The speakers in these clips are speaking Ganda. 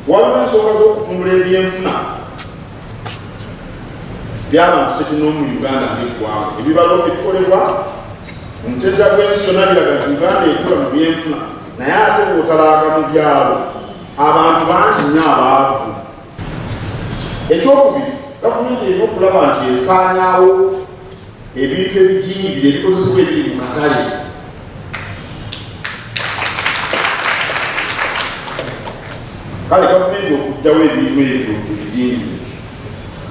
waliwo ensonga z'okutumbula ebyenfuna by'abantu sekinomu mu Uganda ng'eggwanga. Ebibalo ebikolebwa mu mutendera gw'ensi yonna biraga nti Uganda ekula mu byenfuna, naye ate bw'otalaaga mu byalo abantu bangi nnyo abaavu. Ekyokubiri, gavumenti erina okulaba nti esaanyaawo ebintu ebijingirire ebikozesebwa ebiri mu katale. Kale gavumenti okuggyawo ebintu ebyo ebijingirire,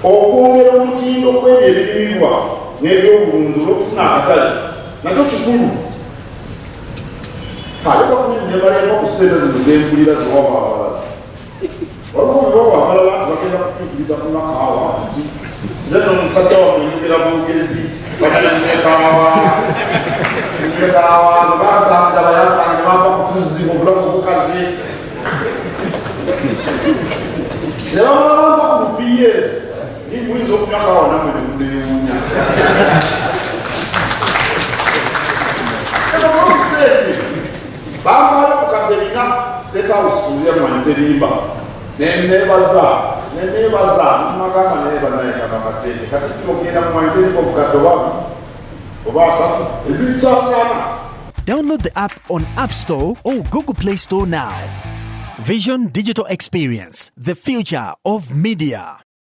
okwongera omutindo kw'ebyo ebirimibwa n'ebyobulunzi olw'okufuna akatale nakyo kikulu. Kale gavumenti nebalemba ku ssente zino z'empulira zewawa abalala. Waliwo wewawa abalala nti bagenda kutuukiriza ku nakaawa nti nze nno omusajja wamwe njogera bwogezi bakanekaawa nebasaasira bayambala ne bava kutuziba obulamu bukaze ne bamulabamba ku PS muyinza okunyakawa namwe nemunewuunya ssente bamala kukadde bina State House kulyamanyi terimba nenebaza mumagamba naye banayekaba kasente Katikkiro kugenda mumanyi terimba obukadde wabi oba asatu ezikyasaana. Download the app on App Store or Google Play Store now. Vision Digital Experience, the future of media.